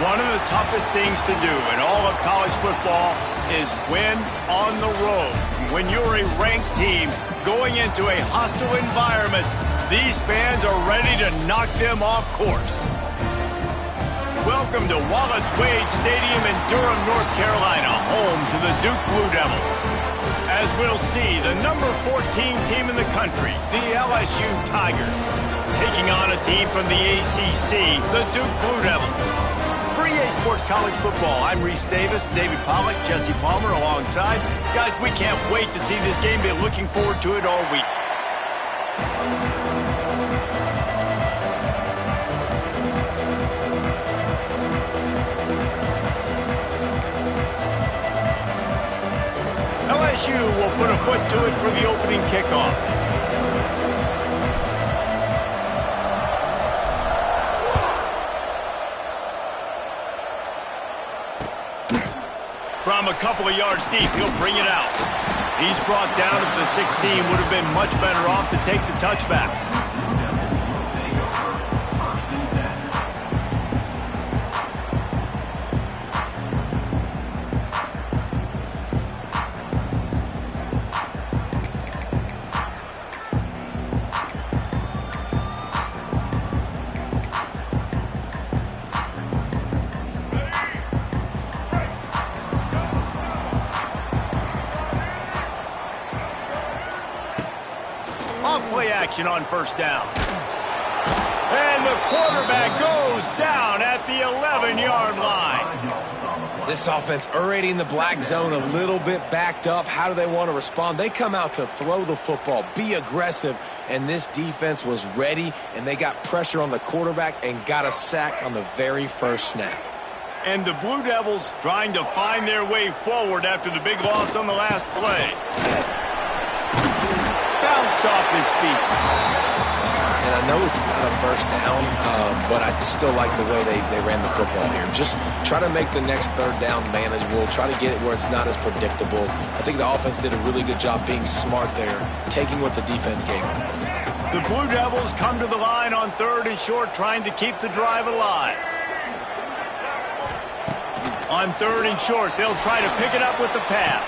One of the toughest things to do in all of college football is win on the road. When you're a ranked team going into a hostile environment, these fans are ready to knock them off course. Welcome to Wallace Wade Stadium in Durham, North Carolina, home to the Duke Blue Devils. As we'll see, the number 14 team in the country, the LSU Tigers, taking on a team from the ACC, the Duke Blue Devils. For EA Sports College Football, I'm Reese Davis, David Pollack, Jesse Palmer alongside. Guys, we can't wait to see this game. Been looking forward to it all week. LSU will put a foot to it for the opening kickoff. From a couple of yards deep, he'll bring it out. He's brought down to the 16. Would have been much better off to take the touchback. Off-play action on first down. And the quarterback goes down at the 11-yard line. This offense already in the black zone, a little bit backed up. How do they want to respond? They come out to throw the football, be aggressive, and this defense was ready, and they got pressure on the quarterback and got a sack on the very first snap. And the Blue Devils trying to find their way forward after the big loss on the last play. Bounced off his feet. And I know it's not a first down, but I still like the way they ran the football here. Just try to make the next third down manageable. Try to get it where it's not as predictable. I think the offense did a really good job being smart there, taking what the defense gave them. The Blue Devils come to the line on third and short, trying to keep the drive alive. On third and short, they'll try to pick it up with the pass.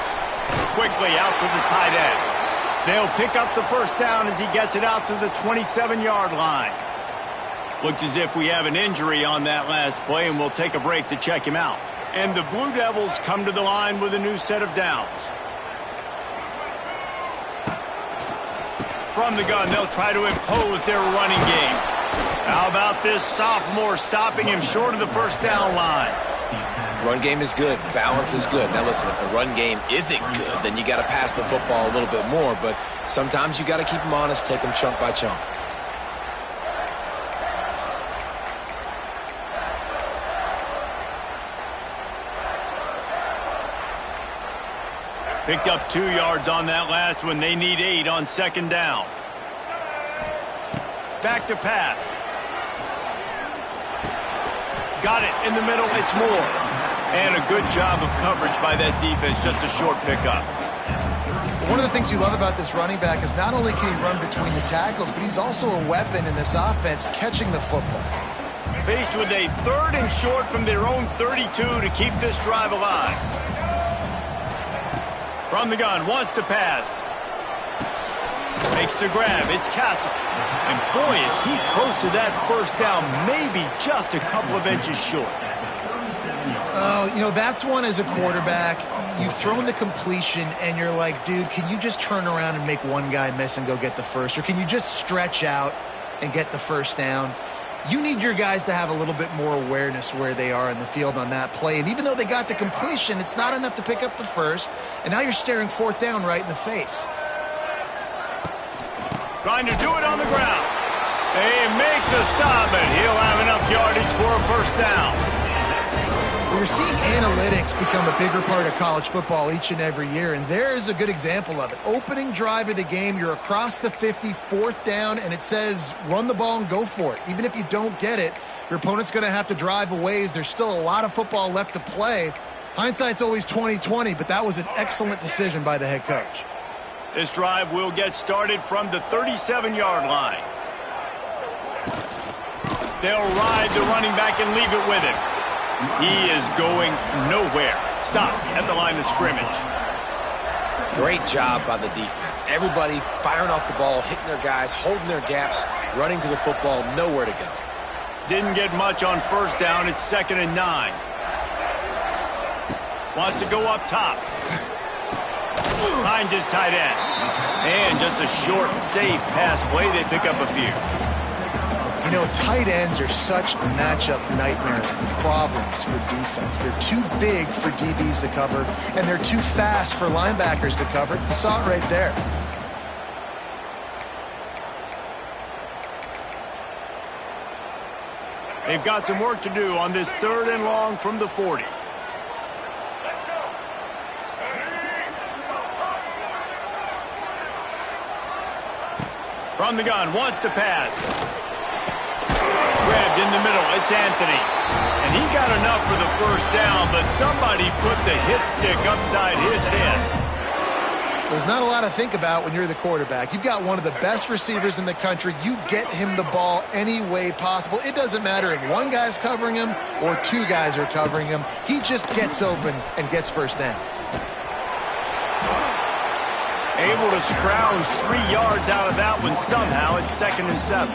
Quickly out to the tight end. They'll pick up the first down as he gets it out to the 27-yard line. Looks as if we have an injury on that last play, and we'll take a break to check him out. And the Blue Devils come to the line with a new set of downs. From the gun, they'll try to impose their running game. How about this sophomore stopping him short of the first down line? Run game is good. Balance is good. Now, listen, if the run game isn't good, then you got to pass the football a little bit more. But sometimes you got to keep them honest, take them chunk by chunk. Picked up 2 yards on that last one. They need 8 on second down. Back to pass. Got it in the middle. It's Moore. And a good job of coverage by that defense. Just a short pickup. One of the things you love about this running back is not only can he run between the tackles, but he's also a weapon in this offense catching the football. Faced with a third and short from their own 32 to keep this drive alive. From the gun, wants to pass. Makes the grab. It's Castle. And boy, is he close to that first down, maybe just a couple of inches short. Oh, you know, that's one as a quarterback. You've thrown the completion, and you're like, dude, can you just turn around and make one guy miss and go get the first? Or can you just stretch out and get the first down? You need your guys to have a little bit more awareness where they are in the field on that play. And even though they got the completion, it's not enough to pick up the first. And now you're staring fourth down right in the face. Trying to do it on the ground. They make the stop, and he'll have enough yardage for a first down. We're seeing analytics become a bigger part of college football each and every year, and there is a good example of it. Opening drive of the game, you're across the 50, fourth down, and it says run the ball and go for it. Even if you don't get it, your opponent's going to have to drive a ways. There's still a lot of football left to play. Hindsight's always 20/20, but that was an excellent decision by the head coach. This drive will get started from the 37-yard line. They'll ride the running back and leave it with him. He is going nowhere. Stopped at the line of scrimmage. Great job by the defense. Everybody firing off the ball, hitting their guys, holding their gaps, running to the football, nowhere to go. Didn't get much on first down. It's 2nd and 9. Wants to go up top. Finds his tight end. And just a short, safe pass play. They pick up a few. You know, tight ends are such matchup nightmares and problems for defense. They're too big for DBs to cover, and they're too fast for linebackers to cover. You saw it right there. They've got some work to do on this 3rd and long from the 40. From the gun, wants to pass. Grabbed in the middle, it's Anthony. And he got enough for the first down, but somebody put the hit stick upside his head. There's not a lot to think about when you're the quarterback. You've got one of the best receivers in the country. You get him the ball any way possible. It doesn't matter if one guy's covering him or 2 guys are covering him. He just gets open and gets first downs. Able to scrounge 3 yards out of that one somehow. It's 2nd and 7.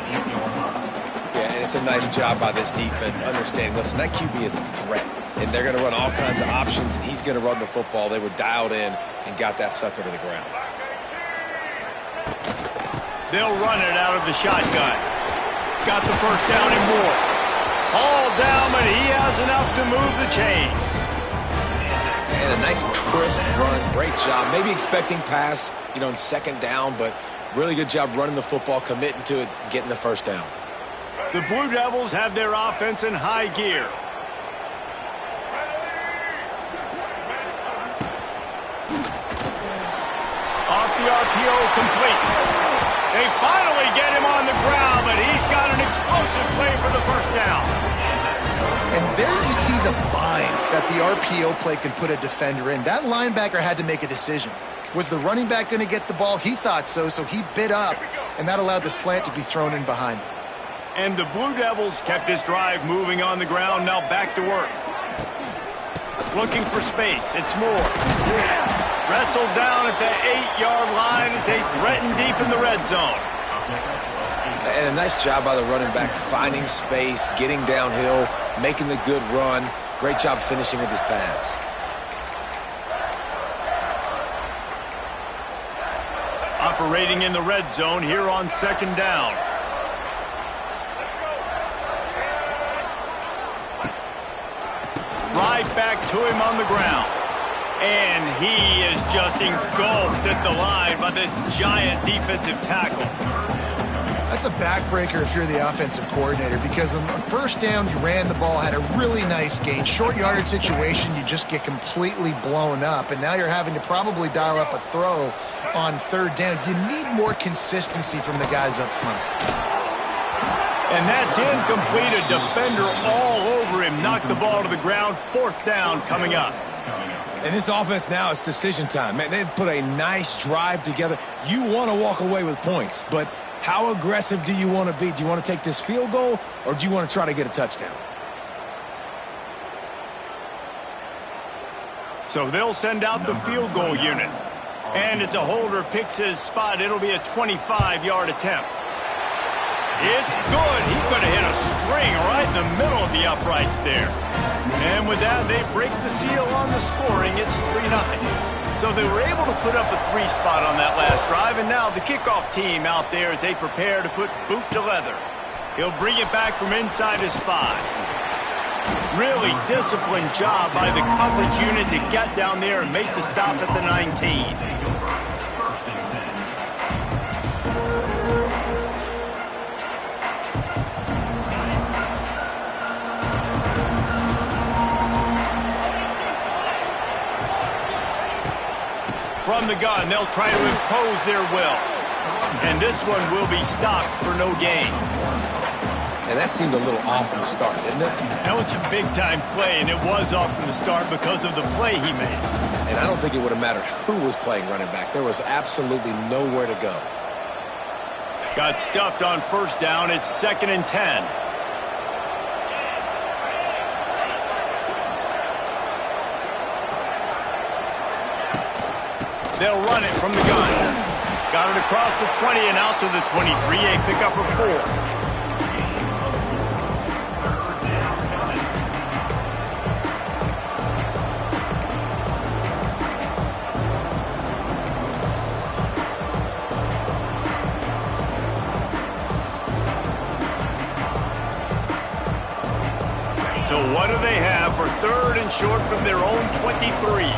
Yeah, and it's a nice job by this defense understanding, listen, that QB is a threat, and they're going to run all kinds of options, and he's going to run the football. They were dialed in and got that sucker to the ground. They'll run it out of the shotgun. Got the first down and more. All down, but he has enough to move the chains. And a nice crisp run. Great job. Maybe expecting pass, in 2nd down, but really good job running the football, committing to it, getting the first down. The Blue Devils have their offense in high gear. Off the RPO, complete. They finally get him on the ground, but he's got an explosive play for the first down. And there you see the bind that the RPO play can put a defender in. That linebacker had to make a decision. Was the running back going to get the ball? He thought so, so he bit up, and that allowed the slant to be thrown in behind him. And the Blue Devils kept this drive moving on the ground, now back to work. Looking for space, it's Moore. Wrestled down at the 8-yard line as they threaten deep in the red zone. And a nice job by the running back, finding space, getting downhill, making the good run. Great job finishing with his pads. Operating in the red zone here on 2nd down. Right back to him on the ground. And he is just engulfed at the line by this giant defensive tackle. That's a backbreaker if you're the offensive coordinator, because on the first down, you ran the ball, had a really nice gain. Short yardage situation, you just get completely blown up, and now you're having to probably dial up a throw on 3rd down. You need more consistency from the guys up front. And that's incomplete. A defender all over him. Knocked the ball to the ground. 4th down coming up. And this offense now, it's decision time. Man, they've put a nice drive together. You want to walk away with points, but how aggressive do you want to be? Do you want to take this field goal, or do you want to try to get a touchdown? So they'll send out the field goal unit. And as a holder picks his spot, it'll be a 25-yard attempt. It's good. He could have hit a string right in the middle of the uprights there. And with that, they break the seal on the scoring. It's 3-0. So they were able to put up a 3 spot on that last drive, and now the kickoff team out there as they prepare to put boot to leather. He'll bring it back from inside his 5. Really disciplined job by the coverage unit to get down there and make the stop at the 19. From the gun, they'll try to impose their will. And this one will be stopped for no gain. And that seemed a little off from the start, didn't it? That was a big-time play, and it was off from the start because of the play he made. And I don't think it would have mattered who was playing running back. There was absolutely nowhere to go. Got stuffed on first down. It's 2nd and 10. They'll run it from the gun. Got it across the 20 and out to the 23. A pickup for 4. So what do they have for 3rd and short from their own 23?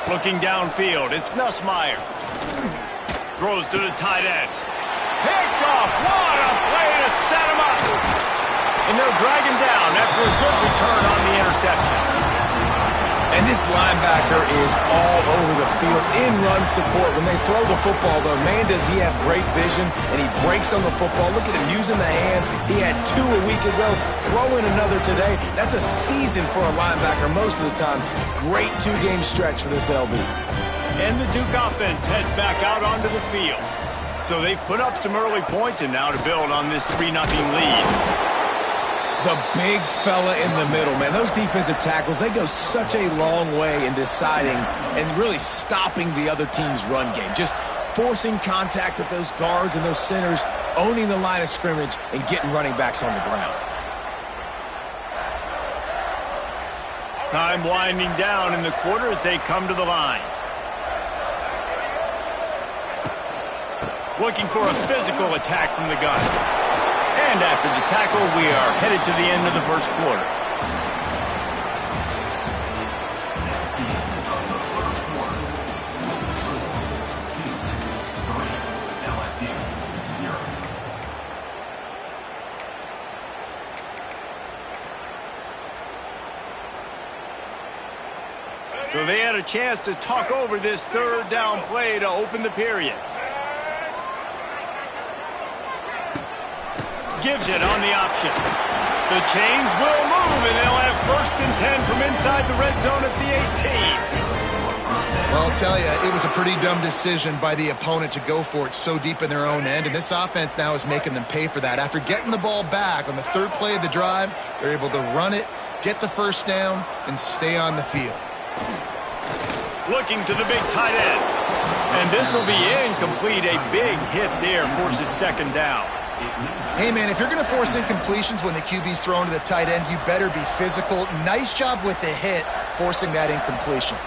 Looking downfield, it's Nussmeier. Throws to the tight end. Picked off. What a play to set him up. And they'll drag him down after a good return on the interception. And this linebacker is all over the field in run support. When they throw the football, though, man, does he have great vision, and he breaks on the football. Look at him using the hands. He had 2 a week ago. Throw in another today. That's a season for a linebacker most of the time. Great 2-game stretch for this LB. And the Duke offense heads back out onto the field. So they've put up some early points, and now to build on this 3-0 lead. The big fella in the middle, man. Those defensive tackles, they go such a long way in deciding and really stopping the other team's run game. Just forcing contact with those guards and those centers, owning the line of scrimmage, and getting running backs on the ground. Time winding down in the quarter as they come to the line. Looking for a physical attack from the gun. And after the tackle, we are headed to the end of the first quarter. So they had a chance to talk over this 3rd down play to open the period. Gives it on the option. The chains will move, and they'll have 1st and 10 from inside the red zone at the 18. Well, I'll tell you, it was a pretty dumb decision by the opponent to go for it so deep in their own end, and this offense now is making them pay for that. After getting the ball back on the 3rd play of the drive, they're able to run it, get the 1st down, and stay on the field. Looking to the big tight end. And this will be incomplete. A big hit there forces 2nd down. Hey, man, if you're going to force incompletions when the QB's thrown to the tight end, you better be physical. Nice job with the hit, forcing that incompletion.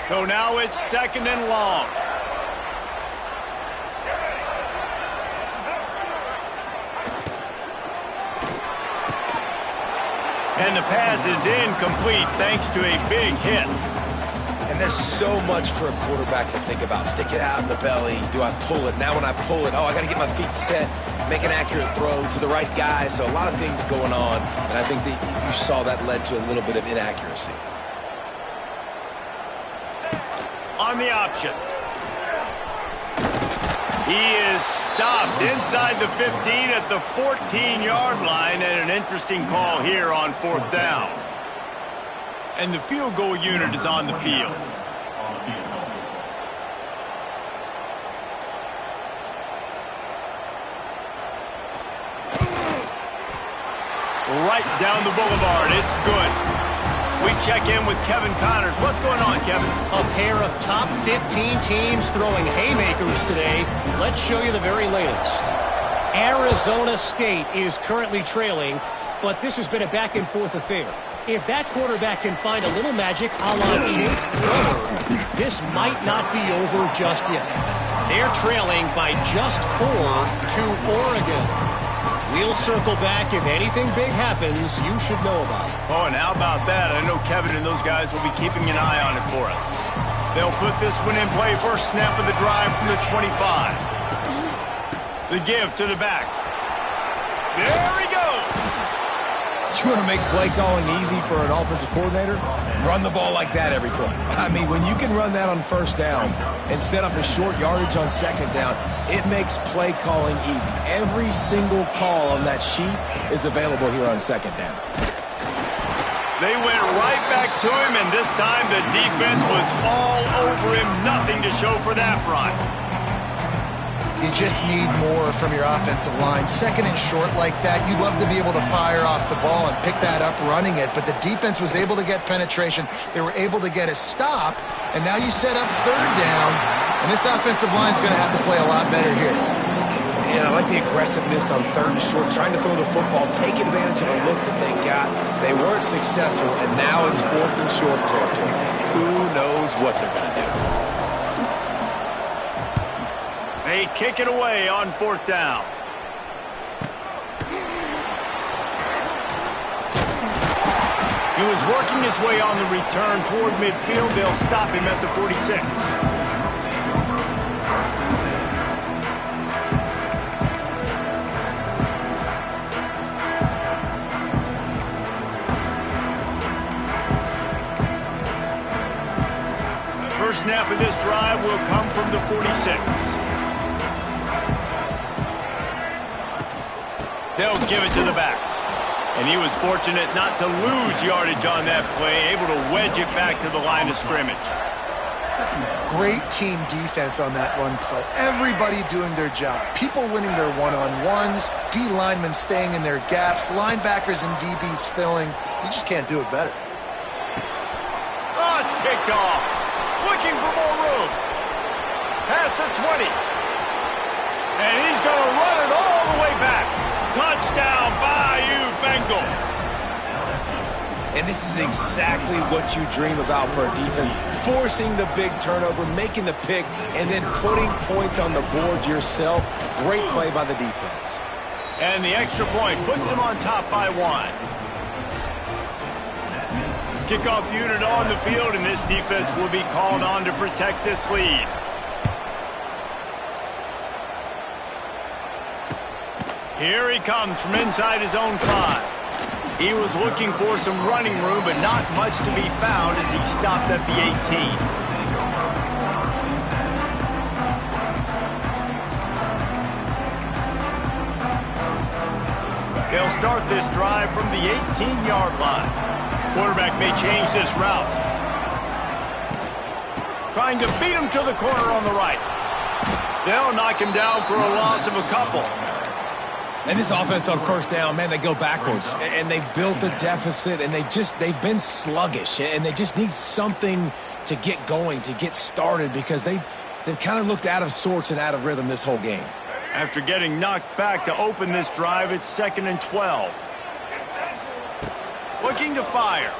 So now it's 2nd and long. And the pass is incomplete thanks to a big hit. And there's so much for a quarterback to think about. Stick it out in the belly. Do I pull it? Now when I pull it, I got to get my feet set, make an accurate throw to the right guy. So a lot of things going on, and I think that you saw that led to a little bit of inaccuracy. On the option. He is stopped inside the 15 at the 14-yard line, and an interesting call here on 4th down. And the field goal unit is on the field. Right down the boulevard. It's good. We check in with Kevin Connors. What's going on, Kevin? A pair of top 15 teams throwing haymakers today. Let's show you the very latest. Arizona State is currently trailing, but this has been a back-and-forth affair. If that quarterback can find a little magic a la Jake Brewer, this might not be over just yet. They're trailing by just 4 to Oregon. We'll circle back. If anything big happens, you should know about it. Oh, and how about that? I know Kevin and those guys will be keeping an eye on it for us. They'll put this one in play. First snap of the drive from the 25. The give to the back. There he goes. You want to make play calling easy for an offensive coordinator? Run the ball like that every play. I mean, when you can run that on 1st down and set up a short yardage on 2nd down, it makes play calling easy. Every single call on that sheet is available here on 2nd down. They went right back to him, and this time the defense was all over him. Nothing to show for that run. You just need more from your offensive line. Second and short like that, you'd love to be able to fire off the ball and pick that up running it, but the defense was able to get penetration. They were able to get a stop, and now you set up third down, and this offensive line is going to have to play a lot better here. And I like the aggressiveness on third and short, trying to throw the football, take advantage of a look that they got. They weren't successful, and now it's fourth and short territory. Who knows what they're going to do? They kick it away on fourth down. He was working his way on the return toward midfield. They'll stop him at the 46. First snap of this drive will come from the 46. They'll give it to the back. And he was fortunate not to lose yardage on that play, able to wedge it back to the line of scrimmage. Great team defense on that run play. Everybody doing their job. People winning their one-on-ones, D linemen staying in their gaps, linebackers and DBs filling. You just can't do it better. Oh, it's picked off. Looking for more room. Past the 20. And he's going to run it all the way back. Touchdown, Bayou Bengals. And this is exactly what you dream about for a defense. Forcing the big turnover, making the pick, and then putting points on the board yourself. Great play by the defense. And the extra point puts them on top by 1. Kickoff unit on the field, and this defense will be called on to protect this lead. Here he comes from inside his own 5. He was looking for some running room, but not much to be found as he stopped at the 18. They'll start this drive from the 18-yard line. Quarterback may change this route. Trying to beat him to the corner on the right. They'll knock him down for a loss of a couple. And this offense on first down, man, they go backwards. And they built a deficit, and they've been sluggish. And they just need something to get going, to get started, because they've kind of looked out of sorts and out of rhythm this whole game. After getting knocked back to open this drive, it's 2nd and 12. Looking to fire.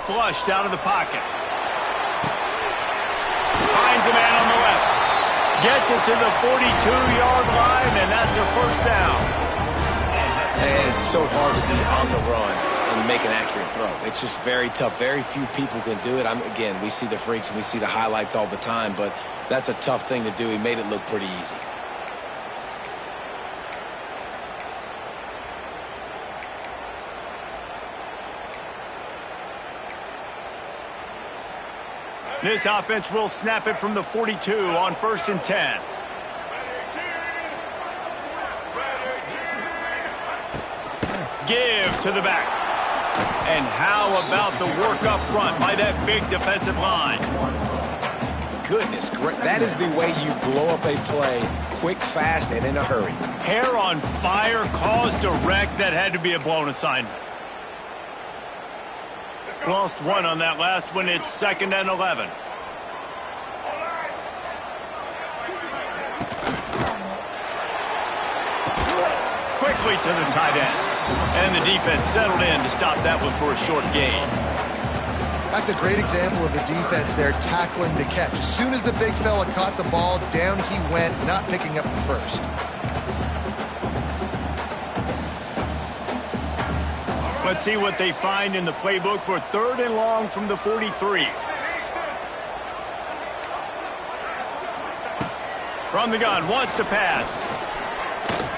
Flushed out of the pocket. Finds a man on the left. Gets it to the 42-yard line, and that's a first down. And it's so hard to be on the run and make an accurate throw. It's just very tough. Very few people can do it. Again, we see the freaks and we see the highlights all the time, but that's a tough thing to do. He made it look pretty easy. This offense will snap it from the 42 on 1st and 10. Give to the back. And how about the work up front by that big defensive line? Goodness, that is the way you blow up a play, quick, fast, and in a hurry. Hair on fire, cause direct. That had to be a blown assignment. Lost 1 on that last one. It's 2nd and 11. Quickly to the tight end. And the defense settled in to stop that one for a short gain. That's a great example of the defense there tackling the catch. As soon as the big fella caught the ball, down he went, not picking up the first. Let's see what they find in the playbook for 3rd and long from the 43. From the gun, wants to pass.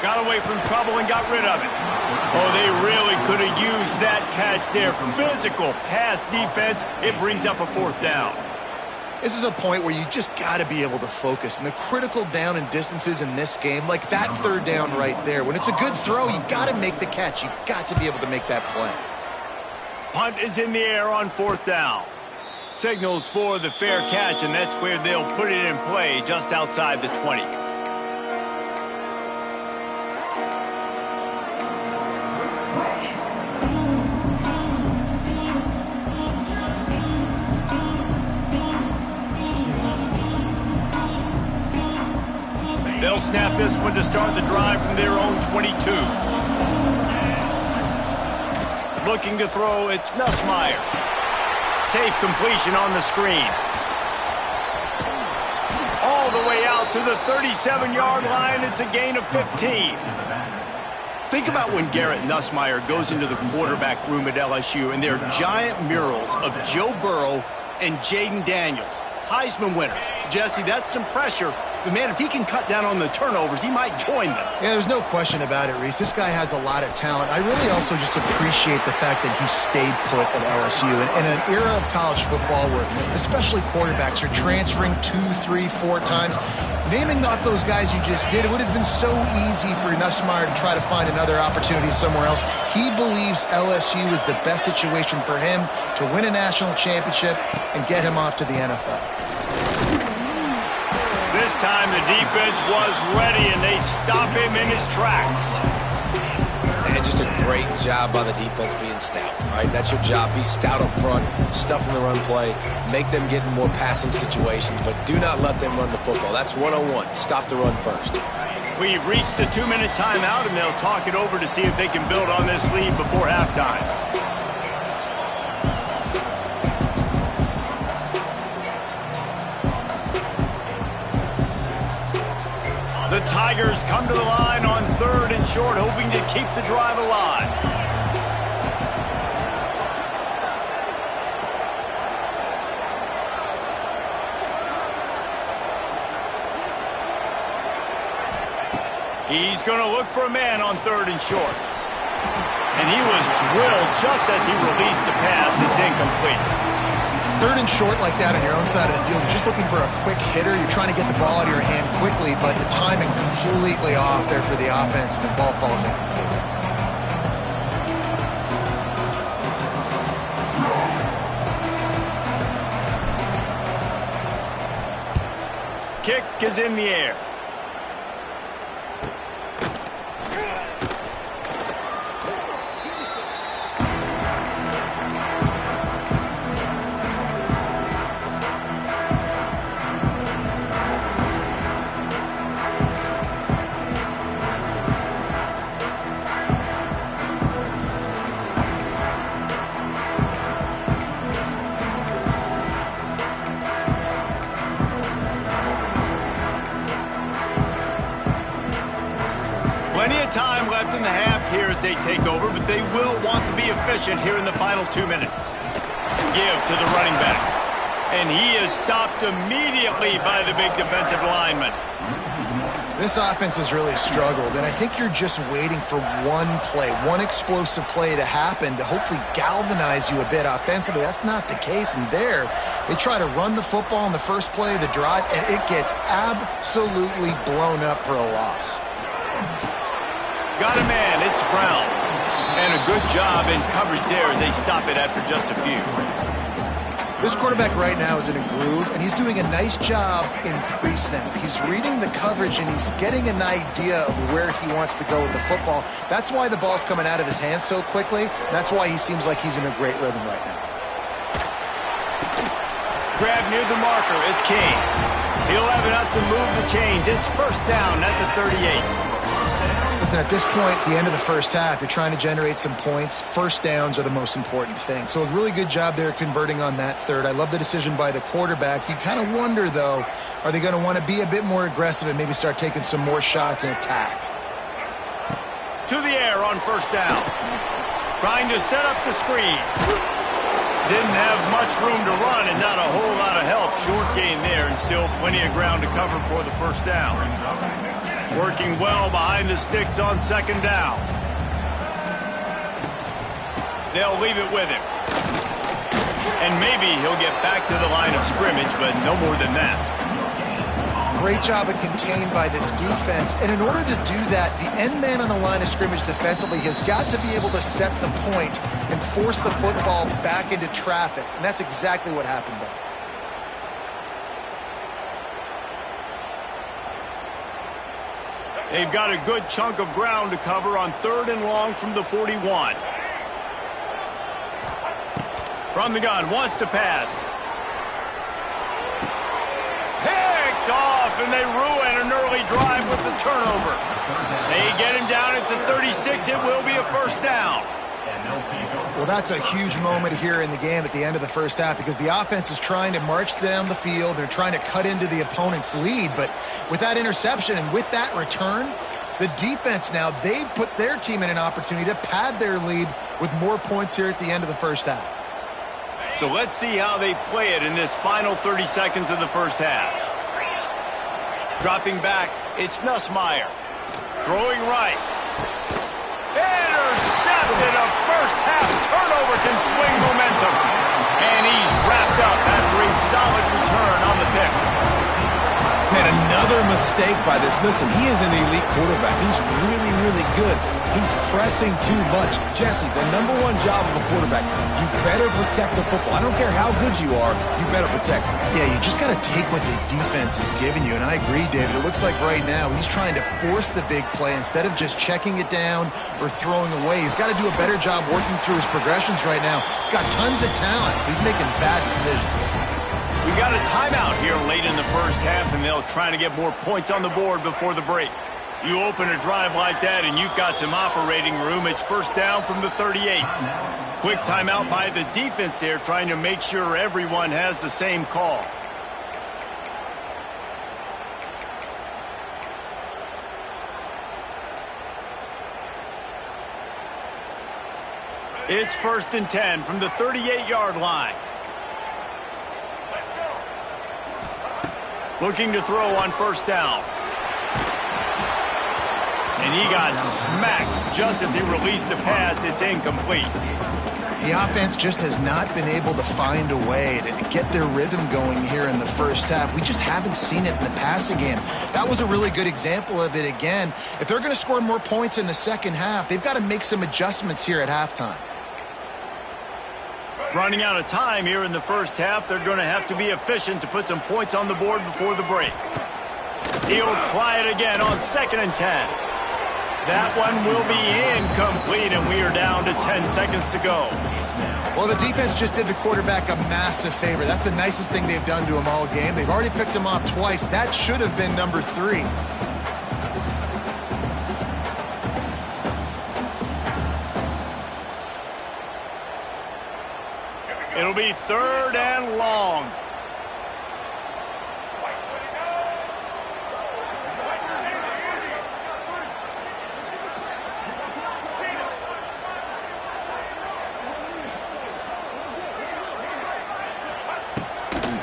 Got away from trouble and got rid of it. Oh, they really could have used that catch there. Physical pass defense. It brings up a 4th down. This is a point where you just got to be able to focus. And the critical down and distances in this game, like that 3rd down right there, when it's a good throw, you got to make the catch. You got to be able to make that play. Punt is in the air on 4th down. Signals for the fair catch, and that's where they'll put it in play, just outside the 20. They'll snap this one to start the drive from their own 22. Looking to throw, it's Nussmeier. Safe completion on the screen. All the way out to the 37-yard line. It's a gain of 15. Think about when Garrett Nussmeier goes into the quarterback room at LSU and there are giant murals of Joe Burrow and Jaden Daniels, Heisman winners. Jesse, that's some pressure. But, man, if he can cut down on the turnovers, he might join them. Yeah, there's no question about it, Reese. This guy has a lot of talent. I really also just appreciate the fact that he stayed put at LSU. In an era of college football where especially quarterbacks are transferring 2, 3, 4 times, naming off those guys you just did, it would have been so easy for Nussmeier to try to find another opportunity somewhere else. He believes LSU is the best situation for him to win a national championship and get him off to the NFL. This time the defense was ready, and they stop him in his tracks. And just a great job by the defense being stout, right? That's your job. Be stout up front, stuff in the run play, make them get in more passing situations, but do not let them run the football. That's 101. Stop the run first. We've reached the 2-minute timeout, and they'll talk it over to see if they can build on this lead before halftime. The Tigers come to the line on 3rd and short, hoping to keep the drive alive. He's going to look for a man on 3rd and short. And he was drilled just as he released the pass. It's incomplete. 3rd and short like that on your own side of the field, you're just looking for a quick hitter. You're trying to get the ball out of your hand quickly, but the timing completely off there for the offense, and the ball falls incomplete. Kick is in the air. Plenty of time left in the half here as they take over, but they will want to be efficient here in the final 2 minutes. Give to the running back. And he is stopped immediately by the big defensive lineman. This offense has really struggled, and I think you're just waiting for one play, one explosive play to happen to hopefully galvanize you a bit offensively. That's not the case, and there they try to run the football in the first play of the drive, and it gets absolutely blown up for a loss. Got a man, it's Brown. And a good job in coverage there as they stop it after just a few. This quarterback right now is in a groove, and he's doing a nice job in pre-snap. He's reading the coverage, and he's getting an idea of where he wants to go with the football. That's why the ball's coming out of his hands so quickly. That's why he seems like he's in a great rhythm right now. Grab near the marker is King. He'll have enough to move the chains. It's 1st down at the 38. Listen, at this point, the end of the first half, you're trying to generate some points. First downs are the most important thing. So a really good job there converting on that third. I love the decision by the quarterback. You kind of wonder, though, are they going to want to be a bit more aggressive and maybe start taking some more shots and attack? To the air on 1st down. Trying to set up the screen. Didn't have much room to run and not a whole lot of help. Short gain there and still plenty of ground to cover for the 1st down. Working well behind the sticks on 2nd down. They'll leave it with him. And maybe he'll get back to the line of scrimmage, but no more than that. great job of contained by this defense. And in order to do that, the end man on the line of scrimmage defensively has got to be able to set the point and force the football back into traffic. And that's exactly what happened there. They've got a good chunk of ground to cover on 3rd and long from the 41. From the gun, wants to pass. Picked off, and they ruin an early drive with the turnover. They get him down at the 36. It will be a first down. Well, that's a huge moment here in the game at the end of the first half because the offense is trying to march down the field. They're trying to cut into the opponent's lead. But with that interception and with that return, the defense now, they've put their team in an opportunity to pad their lead with more points here at the end of the first half. So let's see how they play it in this final 30 seconds of the first half. Dropping back, it's Nussmeier. Throwing right. Intercepted. A first half turnover can swing momentum. And he's wrapped up after a solid return on the pick. Man, another mistake by this. Listen, he is an elite quarterback. He's really, really good. He's pressing too much. Jesse, the #1 job of a quarterback, you better protect the football. I don't care how good you are, you better protect it. Yeah, you just got to take what the defense is giving you. And I agree, David. It looks like right now he's trying to force the big play instead of just checking it down or throwing away. He's got to do a better job working through his progressions right now. He's got tons of talent. He's making bad decisions. We got a timeout here late in the first half, and they'll try to get more points on the board before the break. You open a drive like that, and you've got some operating room. It's first down from the 38. Quick timeout by the defense there, trying to make sure everyone has the same call. It's 1st and 10 from the 38-yard line. Looking to throw on first down. And he got smacked just as he released the pass. It's incomplete. The offense just has not been able to find a way to get their rhythm going here in the first half. We just haven't seen it in the passing game. That was a really good example of it again. If they're going to score more points in the second half, they've got to make some adjustments here at halftime. Running out of time here in the first half. They're going to have to be efficient to put some points on the board before the break. He'll try it again on 2nd and 10. That one will be incomplete, and we are down to 10 seconds to go. Well, the defense just did the quarterback a massive favor. That's the nicest thing they've done to him all game. They've already picked him off twice. That should have been number 3. It'll be 3rd and long.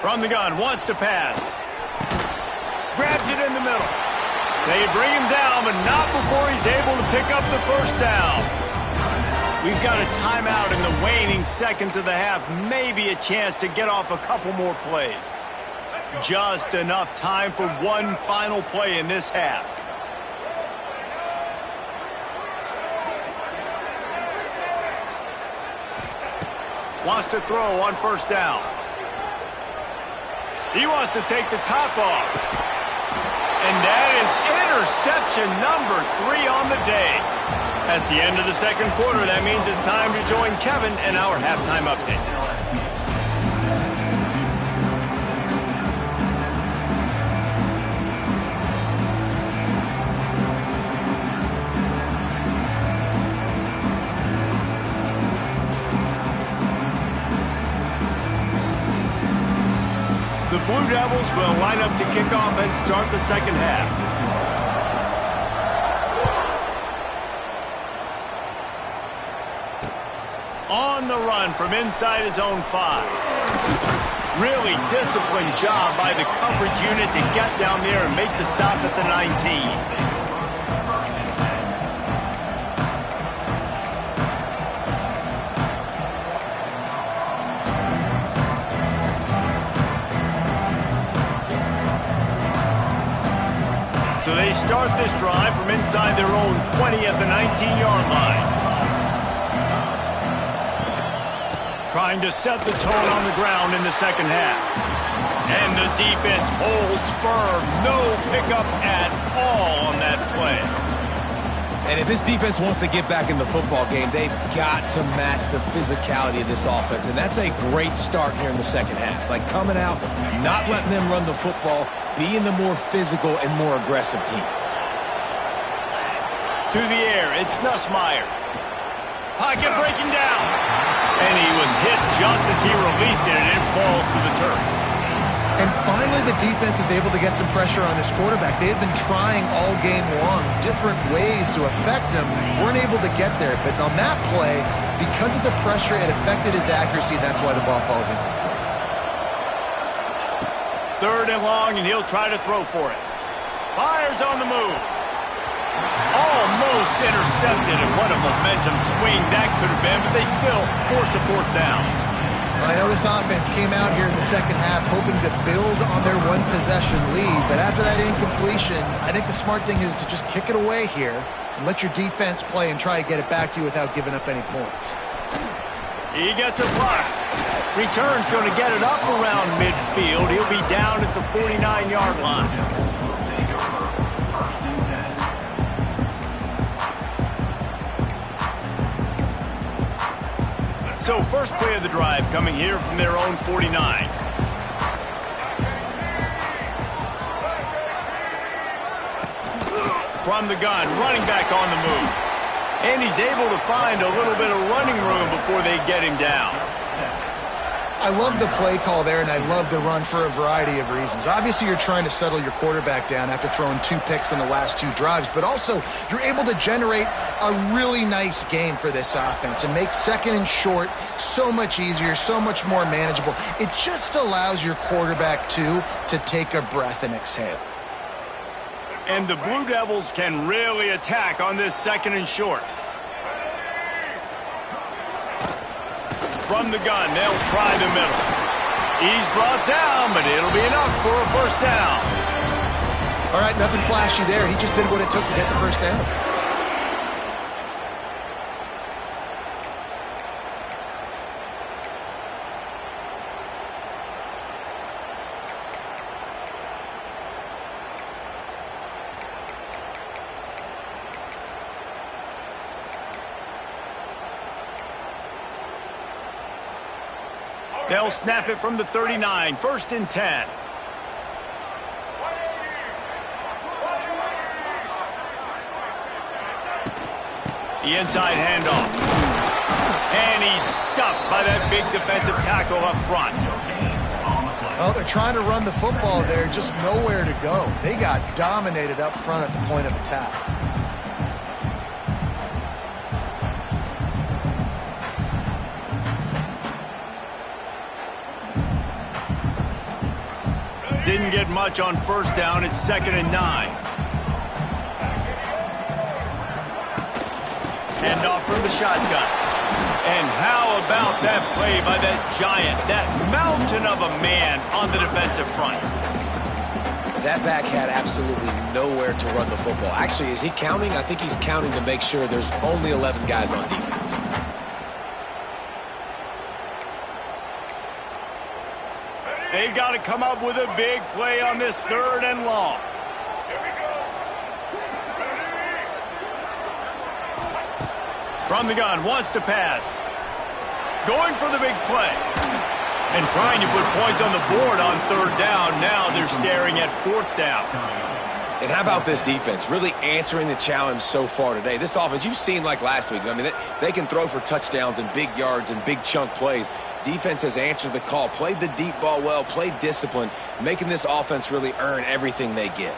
From the gun, wants to pass. Grabs it in the middle. They bring him down, but not before he's able to pick up the first down. We've got a timeout in the waning seconds of the half. Maybe a chance to get off a couple more plays. Just enough time for one final play in this half. Wants to throw on first down. He wants to take the top off. And that is interception number 3 on the day. That's the end of the second quarter. That means it's time to join Kevin in our halftime update. The Blue Devils will line up to kick off and start the second half. On the run from inside his own 5. Really disciplined job by the coverage unit to get down there and make the stop at the 19. start this drive from inside their own 20 at the 19-yard line. Trying to set the tone on the ground in the second half. And the defense holds firm. No pickup at all on that play. And if this defense wants to get back in the football game, they've got to match the physicality of this offense. And that's a great start here in the second half. Like coming out, not letting them run the football, being the more physical and more aggressive team. To the air, it's Nussmeier. Pocket breaking down. And he was hit just as he released it, and it falls to the turf. And finally, the defense is able to get some pressure on this quarterback. They had been trying all game long different ways to affect him. Weren't able to get there. But on that play, because of the pressure, it affected his accuracy. That's why the ball falls incomplete. Third and long, and he'll try to throw for it. Fires on the move. Almost intercepted, and what a momentum swing that could have been, but they still force a fourth down. I know this offense came out here in the second half hoping to build on their one-possession lead, but after that incompletion, I think the smart thing is to just kick it away here and let your defense play and try to get it back to you without giving up any points. He gets a block. Return's going to get it up around midfield. He'll be down at the 49-yard line. So first play of the drive coming here from their own 49. From the gun, running back on the move. And he's able to find a little bit of running room before they get him down. I love the play call there, and I love the run for a variety of reasons. Obviously, you're trying to settle your quarterback down after throwing 2 picks in the last 2 drives, but also you're able to generate a really nice game for this offense and make second and short so much easier, so much more manageable. It just allows your quarterback, too, to take a breath and exhale. And the Blue Devils can really attack on this second and short. From the gun, they'll try the middle. He's brought down, but it'll be enough for a first down. All right, nothing flashy there. He just did what it took to get the first down. They'll snap it from the 39, first and 10. The inside handoff. And he's stuffed by that big defensive tackle up front. Well, they're trying to run the football there, just nowhere to go. They got dominated up front at the point of attack. Didn't get much on first down. It's second and 9. Handoff from the shotgun. And how about that play by that giant, that mountain of a man on the defensive front? That back had absolutely nowhere to run the football. Actually, is he counting? I think he's counting to make sure there's only 11 guys on defense. They've got to come up with a big play on this third and long. From the gun, wants to pass. Going for the big play. And trying to put points on the board on third down. Now they're staring at fourth down. And how about this defense? Really answering the challenge so far today. This offense, you've seen like last week. I mean, they can throw for touchdowns and big yards and big chunk plays. Defense has answered the call, played the deep ball well, played discipline, making this offense really earn everything they get.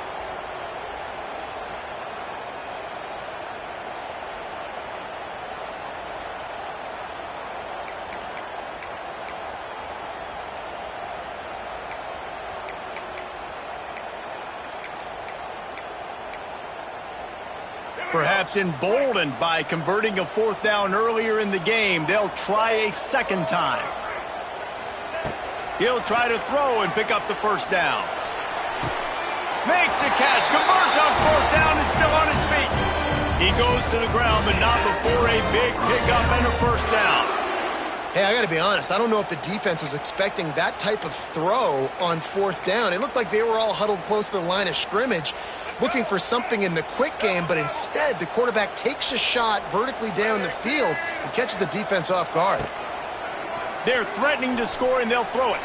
Perhaps emboldened by converting a fourth down earlier in the game, they'll try a second time. He'll try to throw and pick up the first down. Makes the catch, converts on fourth down, is still on his feet. He goes to the ground, but not before a big pickup and a first down. Hey, I got to be honest. I don't know if the defense was expecting that type of throw on fourth down. It looked like they were all huddled close to the line of scrimmage, looking for something in the quick game, but instead the quarterback takes a shot vertically down the field and catches the defense off guard. They're threatening to score, and they'll throw it.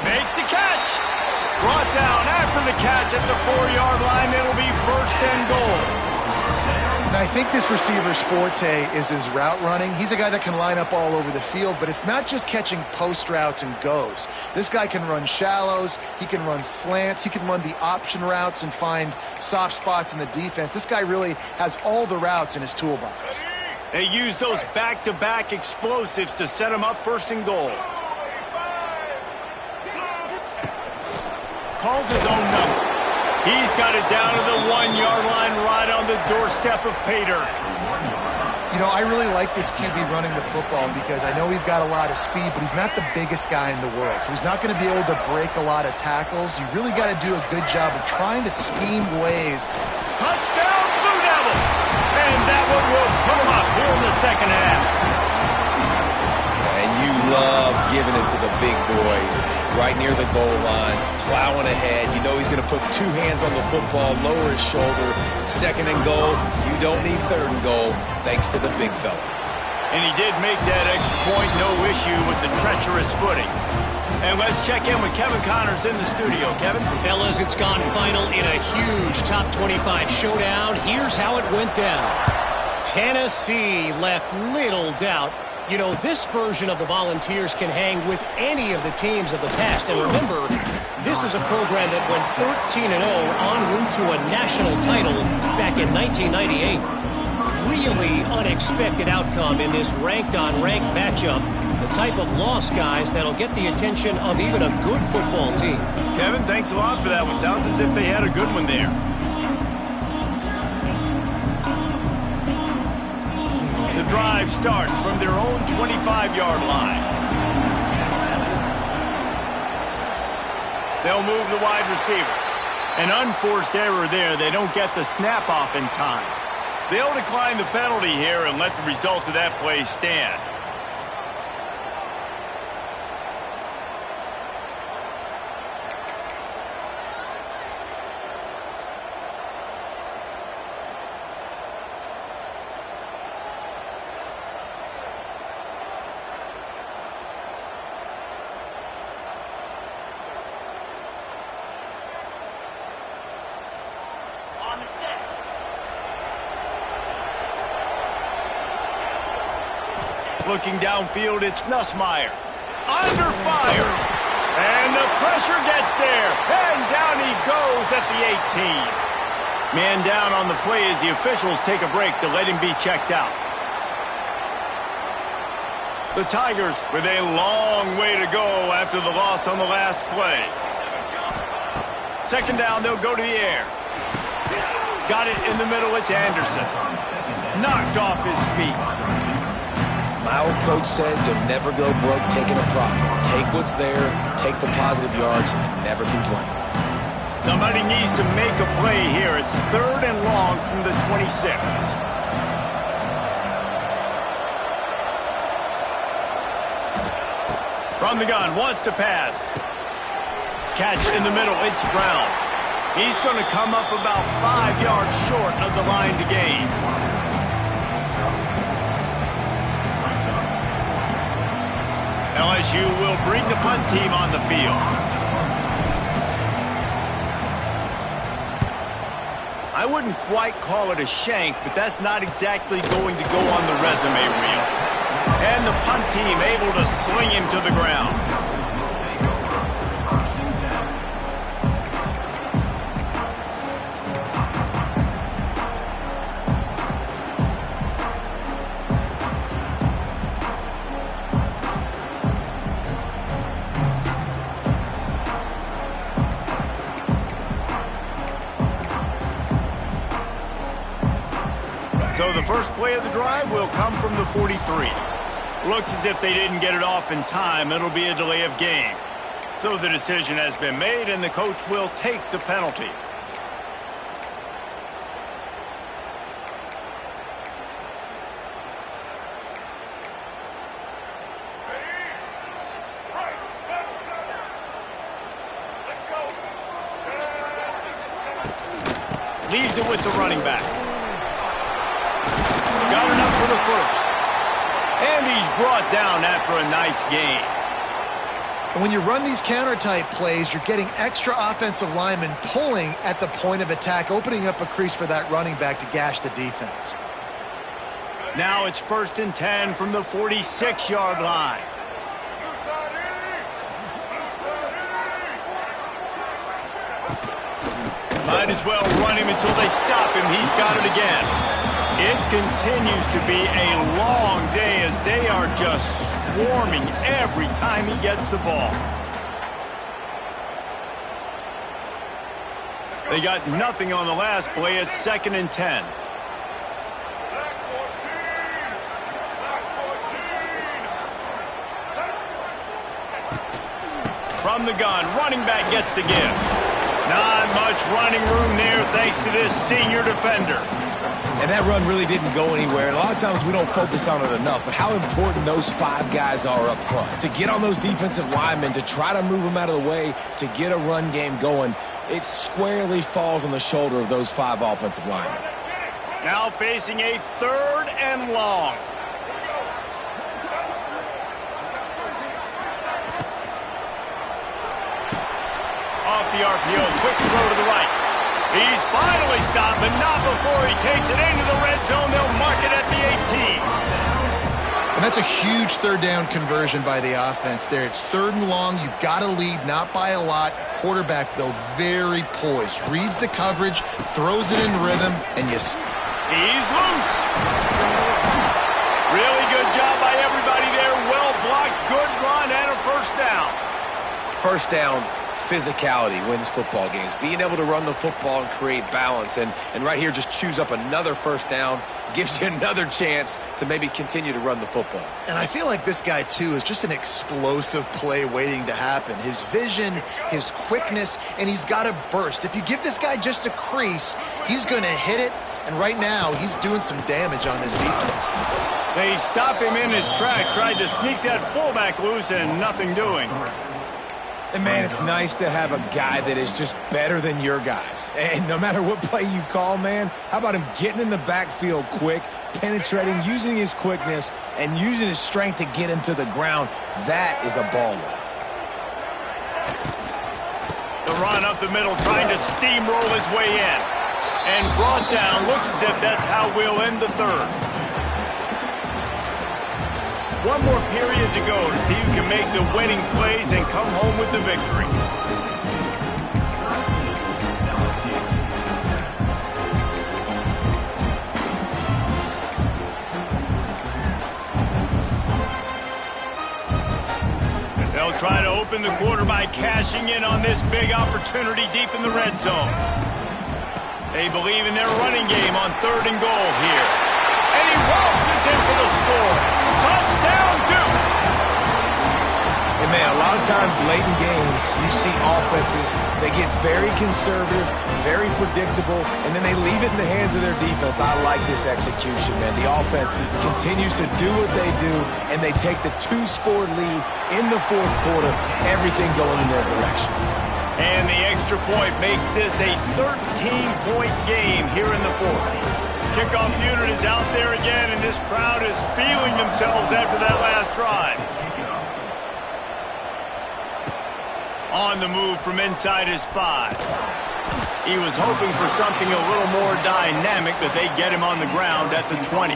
Makes the catch. Brought down after the catch at the 4-yard line. It'll be first and goal. And I think this receiver's forte is his route running. He's a guy that can line up all over the field, but it's not just catching post routes and goes. This guy can run shallows, he can run slants, he can run the option routes and find soft spots in the defense. This guy really has all the routes in his toolbox. They use those back-to-back explosives to set him up first and goal. Calls his own number. He's got it down to the 1-yard line right on the doorstep of pay dirt. You know, I really like this QB running the football because I know he's got a lot of speed, but he's not the biggest guy in the world. So he's not going to be able to break a lot of tackles. You really got to do a good job of trying to scheme ways. Touchdown, Blue Devils! And that one will put him up here in the second half. And you love giving it to the big boy right near the goal line, plowing ahead. You know he's going to put two hands on the football, lower his shoulder. Second and goal. You don't need third and goal, thanks to the big fella. And he did make that extra point, no issue with the treacherous footing. And let's check in with Kevin Connors in the studio. Kevin? Fellas, it's gone final in a huge top 25 showdown. Here's how it went down. Tennessee left little doubt. You know, this version of the Volunteers can hang with any of the teams of the past. And remember, this is a program that went 13-0 en route to a national title back in 1998. Really unexpected outcome in this ranked-on-ranked matchup. The type of loss, guys, that'll get the attention of even a good football team. Kevin, thanks a lot for that one. Sounds as if they had a good one there. The drive starts from their own 25-yard line. They'll move the wide receiver. An unforced error there. They don't get the snap off in time. They'll decline the penalty here and let the result of that play stand. Looking downfield, it's Nussmeier. Under fire. And the pressure gets there. And down he goes at the 18. Man down on the play as the officials take a break to let him be checked out. The Tigers with a long way to go after the loss on the last play. Second down, they'll go to the air. Got it in the middle, it's Anderson. Knocked off his feet. My old coach said you'll never go broke taking a profit. Take what's there, take the positive yards, and never complain. Somebody needs to make a play here. It's third and long from the 26. From the gun, wants to pass. Catch in the middle, it's Brown. He's going to come up about 5 yards short of the line to gain. LSU will bring the punt team on the field. I wouldn't quite call it a shank, but that's not exactly going to go on the resume reel. And the punt team able to sling him to the ground. So the first play of the drive will come from the 43. Looks as if they didn't get it off in time. It'll be a delay of game. So the decision has been made, and the coach will take the penalty. Leaves it with the running back. Got enough for the first. And he's brought down after a nice gain. And when you run these counter-type plays, you're getting extra offensive linemen pulling at the point of attack, opening up a crease for that running back to gash the defense. Now it's 1st and 10 from the 46-yard line. Might as well run him until they stop him. He's got it again. It continues to be a long day as they are just swarming every time he gets the ball. They got nothing on the last play. It's 2nd and 10. From the gun, running back gets the give. Not much running room there thanks to this senior defender. And that run really didn't go anywhere. And a lot of times we don't focus on it enough, but how important those 5 guys are up front. To get on those defensive linemen, to try to move them out of the way, to get a run game going, it squarely falls on the shoulder of those 5 offensive linemen. Now facing a 3rd and long. Off the RPO, quick throw to the right. He's finally stopped, but not before he takes it into the red zone. They'll mark it at the 18. And that's a huge 3rd down conversion by the offense there. It's 3rd and long. You've got to lead, not by a lot. Quarterback, though, very poised. Reads the coverage, throws it in rhythm, and He's loose. Really good job by everybody there. Well blocked, good run, and a 1st down. 1st down, physicality wins football games. Being able to run the football and create balance. And right here, just choose up another 1st down. Gives you another chance to maybe continue to run the football. And I feel like this guy, too, is just an explosive play waiting to happen. His vision, his quickness, and he's got a burst. If you give this guy just a crease, he's going to hit it. And right now, he's doing some damage on this defense. They stop him in his tracks, tried to sneak that fullback loose, and nothing doing. And, man, it's nice to have a guy that is just better than your guys. And no matter what play you call, man, how about him getting in the backfield quick, penetrating, using his quickness, and using his strength to get him to the ground? That is a baller. The run up the middle, trying to steamroll his way in. And brought down. Looks as if that's how we'll end the 3rd. One more period to go to see who can make the winning plays and come home with the victory. They'll try to open the quarter by cashing in on this big opportunity deep in the red zone. They believe in their running game on 3rd and goal here. And he waltzes in for the score. Touchdown, Duke! And, man, a lot of times late in games, you see offenses, they get very conservative, very predictable, and then they leave it in the hands of their defense. I like this execution, man. The offense continues to do what they do, and they take the 2-score lead in the 4th quarter, everything going in their direction. And the extra point makes this a 13-point game here in the 4th. Kickoff unit is out there again, and this crowd is feeling themselves after that last drive. On the move from inside his 5. He was hoping for something a little more dynamic, but they get him on the ground at the 20.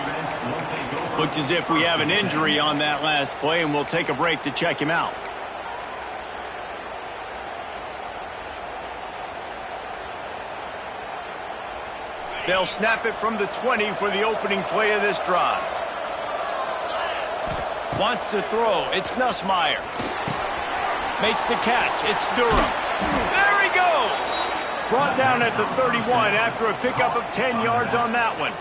Looks as if we have an injury on that last play, and we'll take a break to check him out. They'll snap it from the 20 for the opening play of this drive. Wants to throw. It's Nussmeier. Makes the catch. It's Durham. There he goes! Brought down at the 31 after a pickup of 10 yards on that one.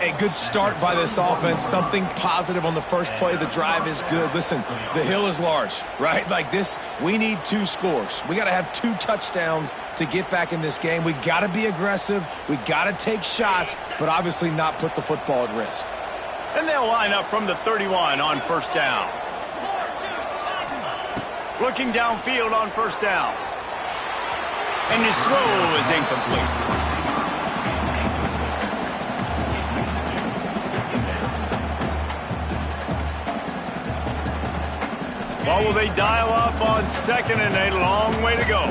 A good start by this offense. Something positive on the first play. The drive is good. Listen, the hill is large, right? Like this, we need 2 scores. We got to have 2 touchdowns to get back in this game. We got to be aggressive. We got to take shots, but obviously not put the football at risk. And they'll line up from the 31 on first down. Looking downfield on first down. And his throw is incomplete. What will they dial up on second and a long way to go?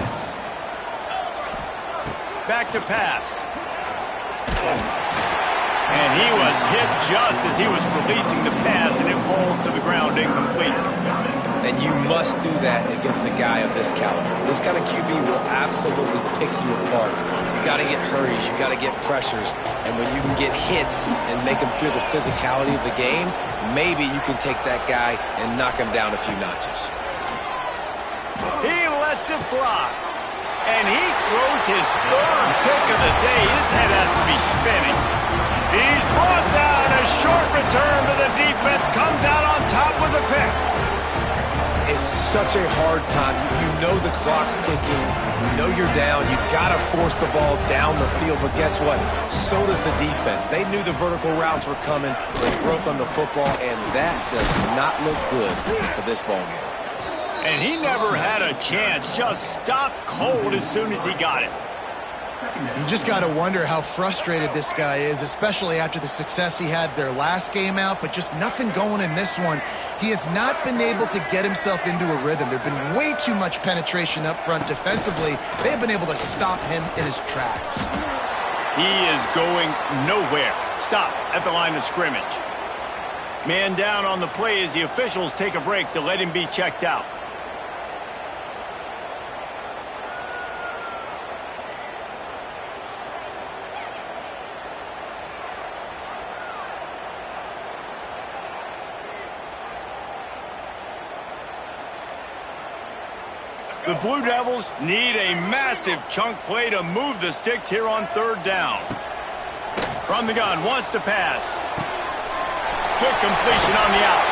Back to pass. And he was hit just as he was releasing the pass, and it falls to the ground incomplete. And you must do that against a guy of this caliber. This kind of QB will absolutely pick you apart. You got to get hurries. You got to get pressures. And when you can get hits and make him feel the physicality of the game, maybe you can take that guy and knock him down a few notches. He lets it fly. And he throws his 3rd pick of the day. His head has to be spinning. He's brought down. A short return to the defense. Comes out on top with a pick. It's such a hard time. You know the clock's ticking. You know you're down. You got to force the ball down the field. But guess what? So does the defense. They knew the vertical routes were coming. They broke on the football, and that does not look good for this ball game. And he never had a chance. Just stopped cold as soon as he got it. You just got to wonder how frustrated this guy is, especially after the success he had their last game out, but just nothing going in this one. He has not been able to get himself into a rhythm. There's been way too much penetration up front defensively. They have been able to stop him in his tracks. He is going nowhere. Stop at the line of scrimmage. Man down on the play as the officials take a break to let him be checked out. The Blue Devils need a massive chunk play to move the sticks here on 3rd down. From the gun, wants to pass. Good completion on the out.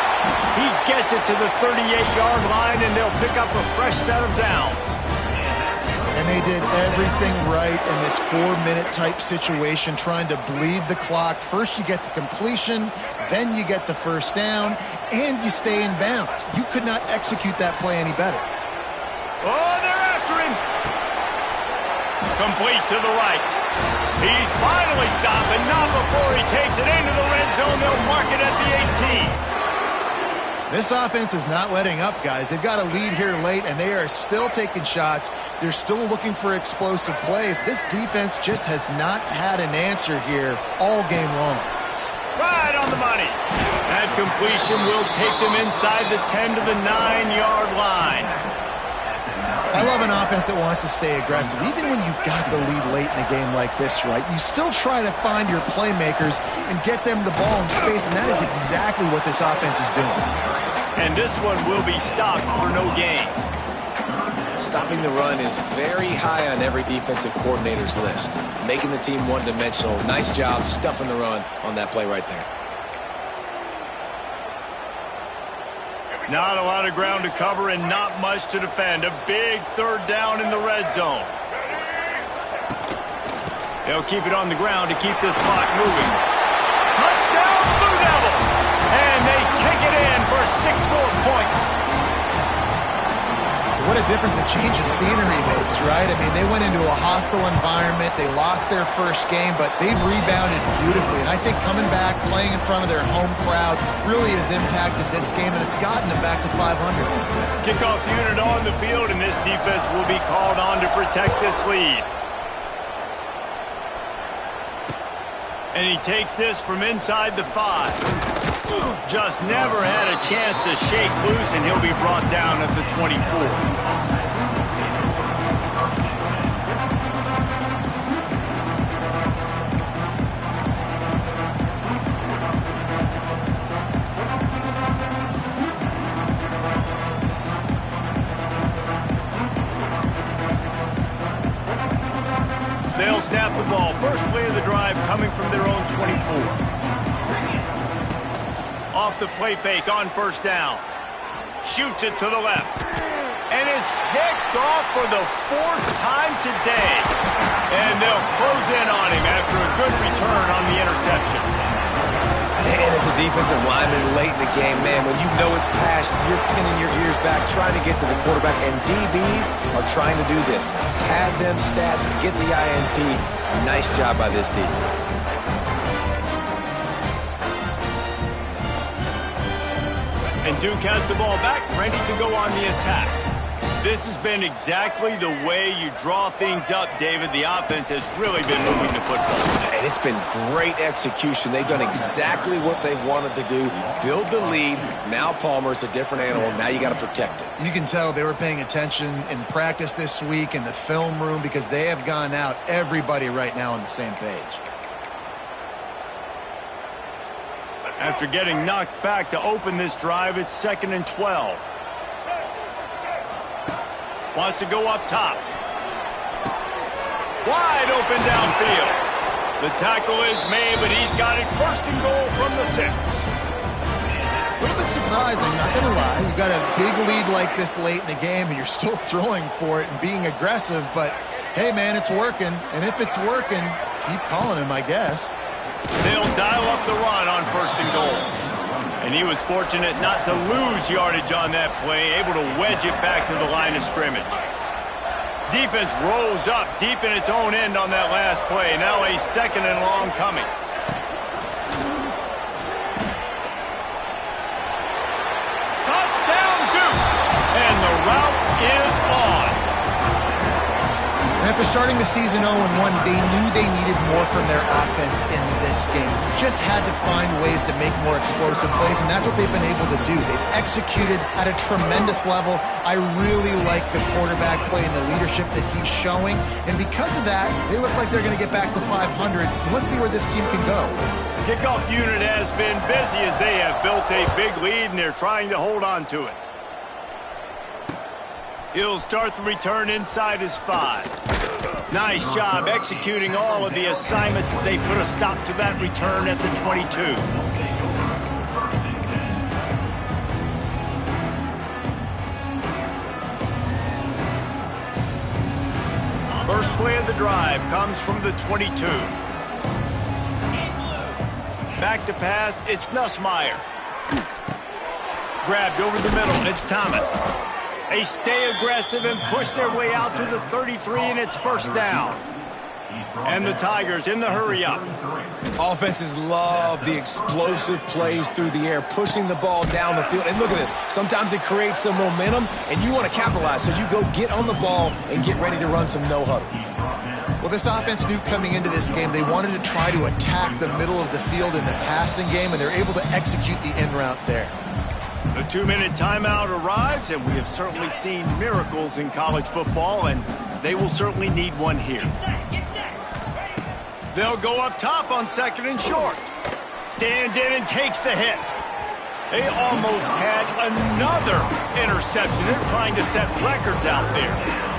He gets it to the 38-yard line, and they'll pick up a fresh set of downs. And they did everything right in this 4-minute type situation, trying to bleed the clock. First you get the completion, then you get the first down, and you stay in bounds. You could not execute that play any better. Oh, they're after him. Complete to the right. He's finally stopped, but not before he takes it into the red zone. They'll mark it at the 18. This offense is not letting up, guys. They've got a lead here late, and they are still taking shots. They're still looking for explosive plays. This defense just has not had an answer here all game long. Right on the money. That completion will take them inside the 10 to the 9-yard line. I love an offense that wants to stay aggressive. Even when you've got the lead late in a game like this, right, you still try to find your playmakers and get them the ball in space, and that is exactly what this offense is doing. And this one will be stopped for no gain. Stopping the run is very high on every defensive coordinator's list. Making the team one-dimensional. Nice job stuffing the run on that play right there. Not a lot of ground to cover and not much to defend. A big 3rd down in the red zone. They'll keep it on the ground to keep this clock moving. Touchdown, Blue Devils! And they take it in for 6 more points. What a difference a change of scenery makes, right? I mean, they went into a hostile environment. They lost their first game, but they've rebounded beautifully. And I think coming back, playing in front of their home crowd really has impacted this game, and it's gotten them back to 500. Kickoff unit on the field, and this defense will be called on to protect this lead. And he takes this from inside the 5. Just never had a chance to shake loose, and he'll be brought down at the 24. They'll snap the ball. First play of the drive coming from their own 24. Off the play fake on first down. Shoots it to the left. And it's picked off for the 4th time today. And they'll close in on him after a good return on the interception. And as a defensive lineman late in the game, man, when you know it's passed, you're pinning your ears back, trying to get to the quarterback, and DBs are trying to do this. Pad them stats, get the INT. Nice job by this defense. And Duke has the ball back, ready to go on the attack. This has been exactly the way you draw things up, David. The offense has really been moving the football. And it's been great execution. They've done exactly what they've wanted to do. Build the lead. Now Palmer's a different animal. Now you got to protect it. You can tell they were paying attention in practice this week in the film room because they have gone out, everybody right now on the same page. After getting knocked back to open this drive, it's 2nd and 12. Wants to go up top. Wide open downfield. The tackle is made, but he's got it 1st and goal from the 6. A little bit surprising, not going to lie. You got a big lead like this late in the game, and you're still throwing for it and being aggressive. But, hey, man, it's working. And if it's working, keep calling him, I guess. They'll dial up the run on 1st and goal. And he was fortunate not to lose yardage on that play, able to wedge it back to the line of scrimmage. Defense rose up deep in its own end on that last play. Now a 2nd and long coming. Touchdown Duke! And the route is on. And after starting the season 0-1, they knew they needed more from their offense in this game. Just had to find ways to make more explosive plays, and that's what they've been able to do. They've executed at a tremendous level. I really like the quarterback play and the leadership that he's showing. And because of that, they look like they're going to get back to 500. Let's see where this team can go. Kickoff unit has been busy as they have built a big lead, and they're trying to hold on to it. He'll start the return inside his 5. Nice job executing all of the assignments as they put a stop to that return at the 22. First play of the drive comes from the 22. Back to pass, it's Nussmeier. Grabbed over the middle, it's Thomas. They stay aggressive and push their way out to the 33, and it's 1st down. And the Tigers in the hurry-up. Offenses love the explosive plays through the air, pushing the ball down the field. And look at this. Sometimes it creates some momentum, and you want to capitalize. So you go get on the ball and get ready to run some no-huddle. Well, this offense knew coming into this game they wanted to try to attack the middle of the field in the passing game, and they're able to execute the in route there. The 2-minute timeout arrives, and we have certainly seen miracles in college football, and they will certainly need one here. They'll go up top on 2nd and short. Stands in and takes the hit. They almost had another interception. They're trying to set records out there.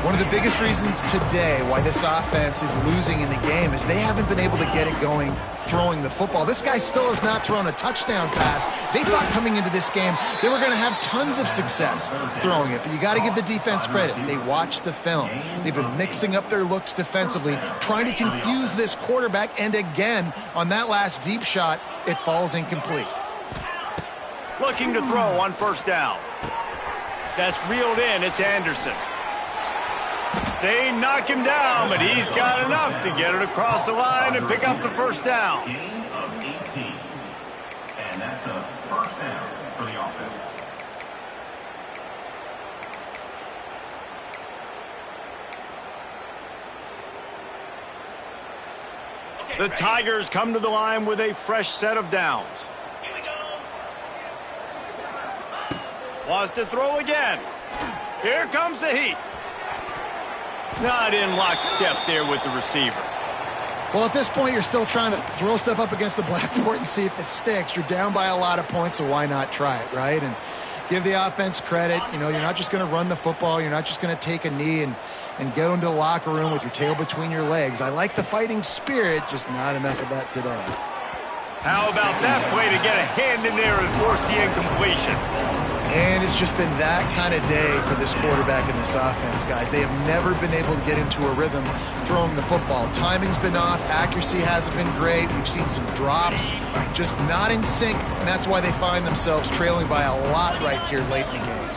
One of the biggest reasons today why this offense is losing in the game is they haven't been able to get it going throwing the football. This guy still has not thrown a touchdown pass. They thought coming into this game they were going to have tons of success throwing it, but you got to give the defense credit. They watched the film. They've been mixing up their looks defensively, trying to confuse this quarterback, and again, on that last deep shot, it falls incomplete. Looking to throw on 1st down. That's reeled in. It's Anderson. They knock him down, but he's got enough to get it across the line and pick up the 1st down. Gain of 18. And that's a 1st down for the offense. The Tigers come to the line with a fresh set of downs. Here we go. Wants to throw again. Here comes the heat. Not in lockstep there with the receiver. Well, at this point, you're still trying to throw stuff up against the blackboard and see if it sticks. You're down by a lot of points, so why not try it, right? And give the offense credit. You know, you're not just going to run the football. You're not just going to take a knee and go into the locker room with your tail between your legs. I like the fighting spirit, just not enough of that today. How about that play to get a hand in there and force the incompletion? And it's just been that kind of day for this quarterback and this offense, guys. They have never been able to get into a rhythm throwing the football. Timing's been off. Accuracy hasn't been great. We've seen some drops, just not in sync, and that's why they find themselves trailing by a lot right here late in the game.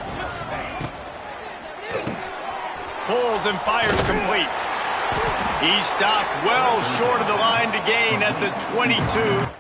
Pulls and fires complete. He stopped well short of the line to gain at the 22.